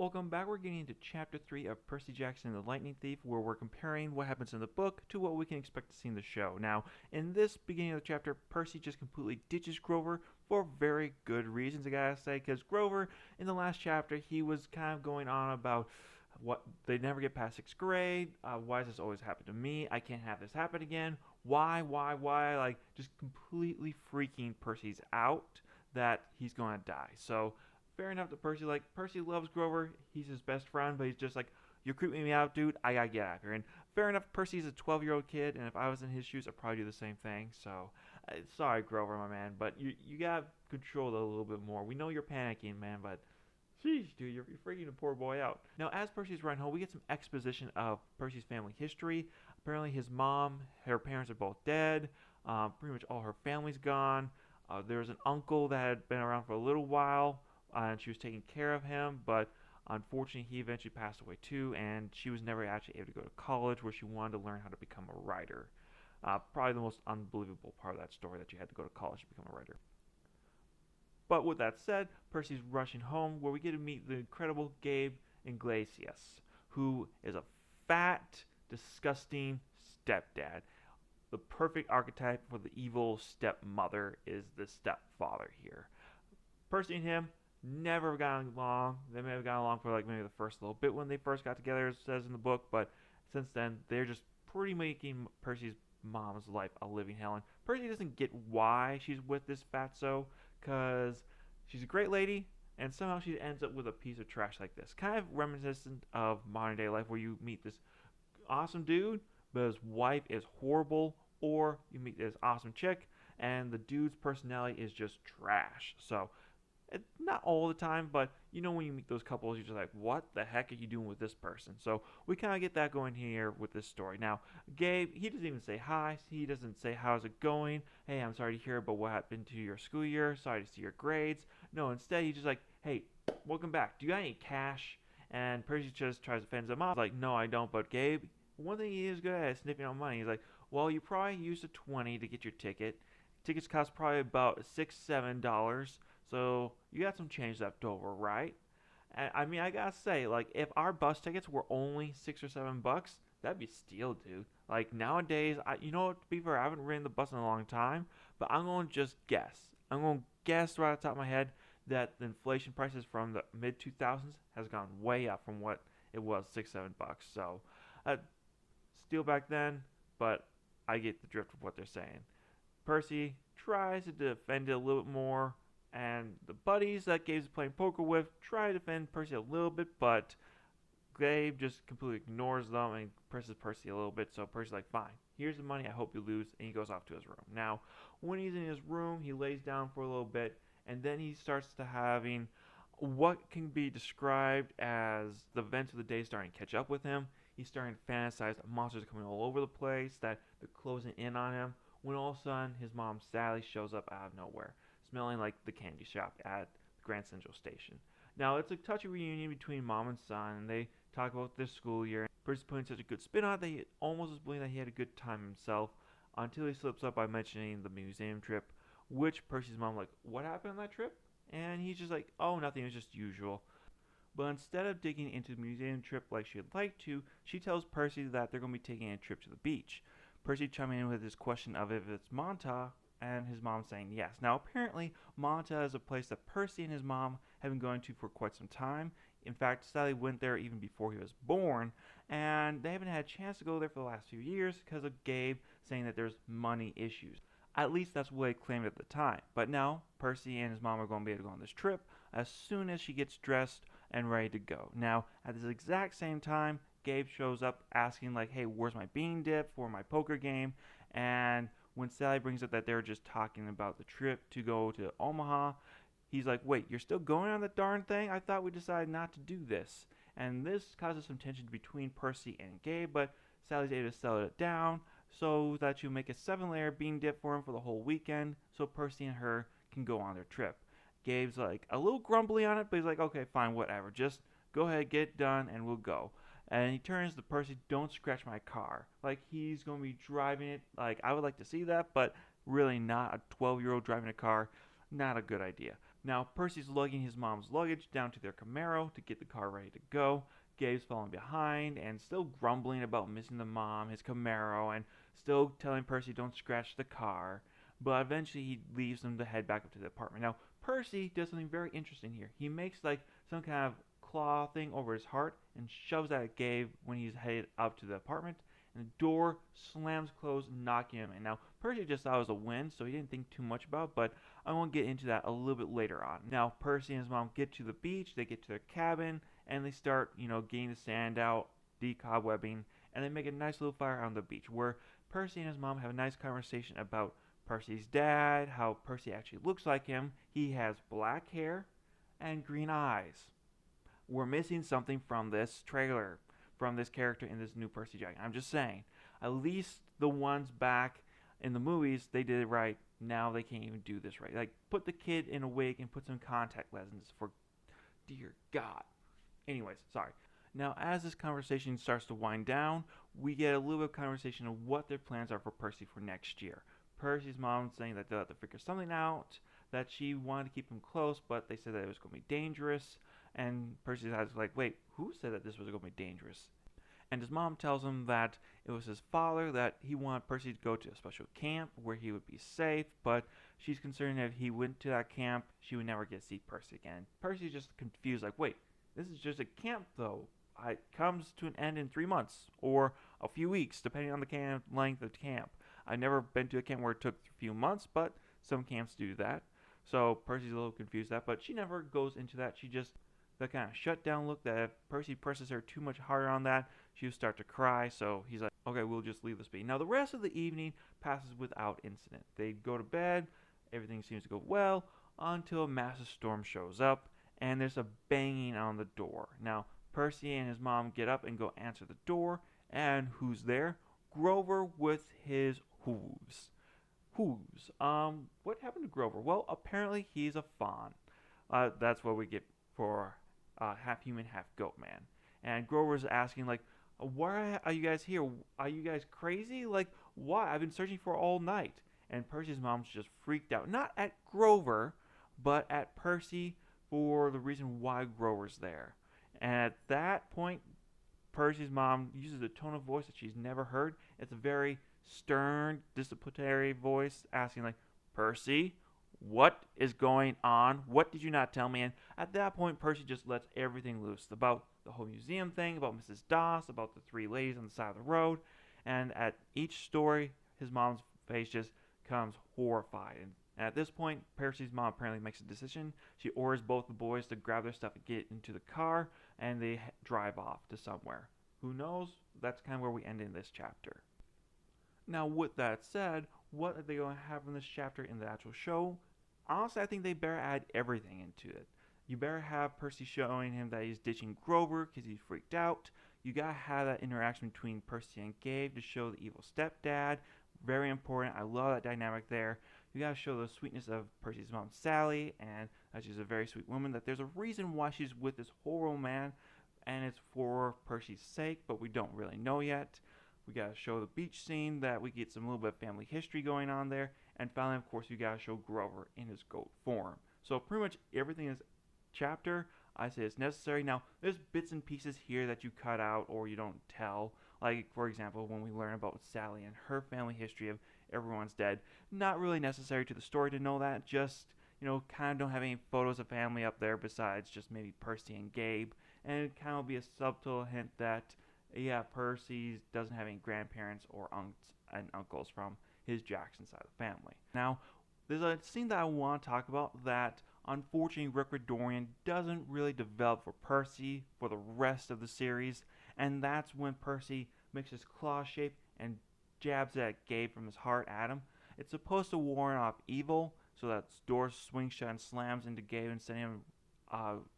Welcome back. We're getting into Chapter 3 of Percy Jackson and the Lightning Thief, where we're comparing what happens in the book to what we can expect to see in the show. Now, in this beginning of the chapter, Percy just completely ditches Grover for very good reasons, I gotta say, because Grover, in the last chapter, he was kind of going on about what they never get past 6th grade. Why does this always happen to me? I can't have this happen again. Why? Like, just completely freaking Percy's out that he's gonna die. So, fair enough to Percy. Like, Percy loves Grover. He's his best friend, but he's just like, you're creeping me out, dude. I gotta get out of here. And fair enough, Percy's a 12-year-old kid, and if I was in his shoes, I'd probably do the same thing. So, sorry, Grover, my man, but you gotta control it a little bit more. We know you're panicking, man, but sheesh, dude, you're freaking the poor boy out. Now, as Percy's running home, we get some exposition of Percy's family history. Apparently, his mom, her parents are both dead. Pretty much all her family's gone. There's an uncle that had been around for a little while, and she was taking care of him, but unfortunately, he eventually passed away too, and she was never actually able to go to college where she wanted to learn how to become a writer. Probably the most unbelievable part of that story, that you had to go to college to become a writer. But with that said, Percy's rushing home where we get to meet the incredible Gabe Iglesias, who is a fat, disgusting stepdad. The perfect archetype for the evil stepmother is the stepfather here. Percy and him never got along. They may have gotten along for like maybe the first little bit when they first got together, as it says in the book, but since then they're just pretty making Percy's mom's life a living hell. And Percy doesn't get why she's with this fatso, because she's a great lady, and somehow she ends up with a piece of trash like this. Kind of reminiscent of modern day life, where you meet this awesome dude, but his wife is horrible, or you meet this awesome chick, and the dude's personality is just trash. So not all the time, but you know when you meet those couples, you're just like, what the heck are you doing with this person? So we kind of get that going here with this story. Now, Gabe, he doesn't even say hi. He doesn't say, how's it going? Hey, I'm sorry to hear about what happened to your school year. Sorry to see your grades. No, instead, he's just like, hey, welcome back. Do you got any cash? And Percy just tries to fend him off. Like, no, I don't. But Gabe, one thing he is good at is sniffing out money. He's like, well, you probably used a 20 to get your ticket. Tickets cost probably about $6-7. So you got some change left over, right? And, I mean, I gotta say, like, if our bus tickets were only $6 or $7, that'd be steal, dude. Like nowadays, you know what? To be fair, I haven't ridden the bus in a long time, but I'm gonna just guess. I'm gonna guess right off the top of my head that the inflation prices from the mid 2000s has gone way up from what it was $6-7. So, uh, steal back then, but I get the drift of what they're saying. Percy tries to defend it a little bit more, and the buddies that Gabe's playing poker with try to defend Percy a little bit, but Gabe just completely ignores them and presses Percy a little bit. So Percy's like, fine, here's the money, I hope you lose, and he goes off to his room. Now, when he's in his room, he lays down for a little bit, and then he starts to having what can be described as the events of the day starting to catch up with him. He's starting to fantasize that monsters are coming all over the place, that they're closing in on him, when all of a sudden his mom Sally shows up out of nowhere, smelling like the candy shop at the Grand Central Station. Now, it's a touchy reunion between mom and son, and they talk about their school year. Percy's putting such a good spin on it that he almost is believing that he had a good time himself, until he slips up by mentioning the museum trip, which Percy's mom like, what happened on that trip? And he's just like, oh, nothing, it was just usual. But instead of digging into the museum trip like she'd like to, she tells Percy that they're going to be taking a trip to the beach. Percy chiming in with his question of if it's Montauk, and his mom saying yes. Now, apparently, Monta is a place that Percy and his mom have been going to for quite some time. In fact, Sally went there even before he was born, and they haven't had a chance to go there for the last few years because of Gabe saying that there's money issues. At least that's what they claimed at the time. But now, Percy and his mom are going to be able to go on this trip as soon as she gets dressed and ready to go. Now, at this exact same time, Gabe shows up asking like, hey, where's my bean dip for my poker game? And when Sally brings up that they're just talking about the trip to go to Omaha, he's like, wait, you're still going on the darn thing? I thought we decided not to do this. And this causes some tension between Percy and Gabe, but Sally's able to settle it down so that you make a 7-layer bean dip for him for the whole weekend so Percy and her can go on their trip. Gabe's like a little grumbly on it, but he's like, okay, fine, whatever. Just go ahead, get it done, and we'll go. And he turns to Percy, don't scratch my car. Like, he's going to be driving it. Like, I would like to see that, but really not. A 12-year-old driving a car, not a good idea. Now, Percy's lugging his mom's luggage down to their Camaro to get the car ready to go. Gabe's falling behind and still grumbling about missing the mom, his Camaro, and still telling Percy don't scratch the car. But eventually he leaves them to head back up to the apartment. Now, Percy does something very interesting here. He makes like some kind of claw thing over his heart and shoves that at Gabe when he's headed up to the apartment. And the door slams closed, knocking him in. Now, Percy just thought it was a win, so he didn't think too much about it, but I won't get into that a little bit later on. Now, Percy and his mom get to the beach, they get to their cabin, and they start, getting the sand out, decobwebbing, and they make a nice little fire on the beach where Percy and his mom have a nice conversation about Percy's dad, how Percy actually looks like him. He has black hair and green eyes. We're missing something from this trailer, from this character in this new Percy Jackson. I'm just saying. At least the ones back in the movies, they did it right. Now they can't even do this right. Like, put the kid in a wig and put some contact lenses for dear God. Anyways, sorry. Now, as this conversation starts to wind down, we get a little bit of conversation of what their plans are for Percy for next year. Percy's mom saying that they'll have to figure something out, that she wanted to keep him close, but they said that it was going to be dangerous. And Percy's like, wait, who said that this was going to be dangerous? And his mom tells him that it was his father, that he wanted Percy to go to a special camp where he would be safe, but she's concerned that if he went to that camp, she would never get to see Percy again. Percy's just confused, like, wait, this is just a camp, though. It comes to an end in 3 months, or a few weeks, depending on the length of the camp. I've never been to a camp where it took a few months, but some camps do that. So Percy's a little confused at that, but she never goes into that. She just, the kind of shutdown look that if Percy presses her too much harder on that, she'll start to cry. So he's like, okay, we'll just leave this be. Now the rest of the evening passes without incident. They go to bed, everything seems to go well, until a massive storm shows up, and there's a banging on the door. Now, Percy and his mom get up and go answer the door, and who's there? Grover with his hooves. Hooves. What happened to Grover? Well, apparently he's a fawn. That's what we get for half human, half goat man. And Grover's asking, like, why are you guys here? Are you guys crazy? Like, why? I've been searching for all night. And Percy's mom's just freaked out. Not at Grover, but at Percy for the reason why Grover's there. And at that point, Percy's mom uses a tone of voice that she's never heard. It's a very stern, disciplinary voice asking, like, Percy, what is going on? What did you not tell me? And at that point, Percy just lets everything loose about the whole museum thing, about Mrs. Doss, about the three ladies on the side of the road. And at each story, his mom's face just comes horrified. And at this point, Percy's mom apparently makes a decision. She orders both the boys to grab their stuff and get into the car, and they drive off to somewhere. Who knows? That's kind of where we end in this chapter. Now, with that said, what are they going to have in this chapter in the actual show? Honestly, I think they better add everything into it. You better have Percy showing him that he's ditching Grover because he's freaked out. You gotta have that interaction between Percy and Gabe to show the evil stepdad. Very important. I love that dynamic there. You gotta show the sweetness of Percy's mom, Sally, and that she's a very sweet woman. That there's a reason why she's with this horrible man, and it's for Percy's sake, but we don't really know yet. We gotta show the beach scene, that we get some little bit of family history going on there, and finally, of course, you gotta show Grover in his goat form. So pretty much everything in this chapter, I say it's necessary. Now, there's bits and pieces here that you cut out or you don't tell. Like, for example, when we learn about Sally and her family history of everyone's dead. Not really necessary to the story to know that. Just, kind of don't have any photos of family up there besides just maybe Percy and Gabe. And it kind of be a subtle hint that, yeah, Percy doesn't have any grandparents or aunts and uncles from his Jackson side of the family. Now, there's a scene that I want to talk about that unfortunately Rick Dorian doesn't really develop for Percy for the rest of the series, and that's when Percy makes his claw shape and jabs at Gabe from his heart at him. It's supposed to warn off evil, so that door swings shut and slams into Gabe and sends him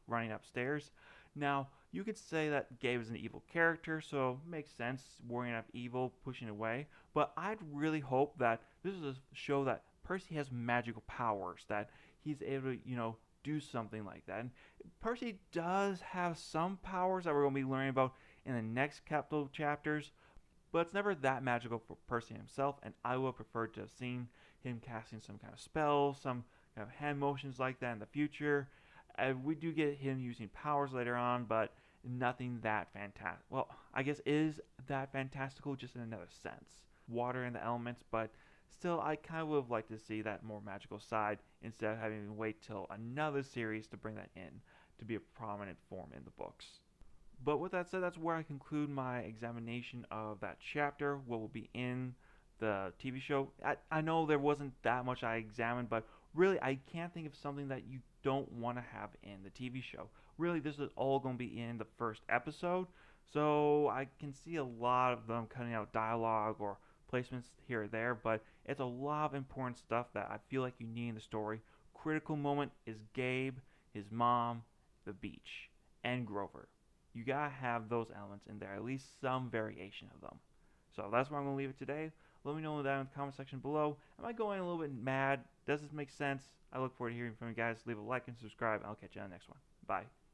running upstairs. Now, you could say that Gabe is an evil character, so it makes sense, warning off evil, pushing away, but I'd really hope that this is a show that Percy has magical powers, that he's able to, do something like that. And Percy does have some powers that we're going to be learning about in the next couple chapters, but it's never that magical for Percy himself, and I would have preferred to have seen him casting some kind of spell, some have hand motions like that in the future. We do get him using powers later on, but nothing that fantastic. Well, I guess is that fantastical, just in another sense. Water and the elements, but still, I kind of would have liked to see that more magical side instead of having to wait till another series to bring that in to be a prominent form in the books. But with that said, that's where I conclude my examination of that chapter, what will be in the TV show. I know there wasn't that much I examined, but really, I can't think of something that you don't want to have in the TV show. Really, this is all going to be in the first episode, so I can see a lot of them cutting out dialogue or placements here or there, but it's a lot of important stuff that I feel like you need in the story. Critical moment is Gabe, his mom, the beach, and Grover. You gotta have those elements in there, at least some variation of them. So that's where I'm gonna leave it today. Let me know down in the comment section below. Am I going a little bit mad? Does this make sense? I look forward to hearing from you guys. Leave a like and subscribe. I'll catch you on the next one. Bye.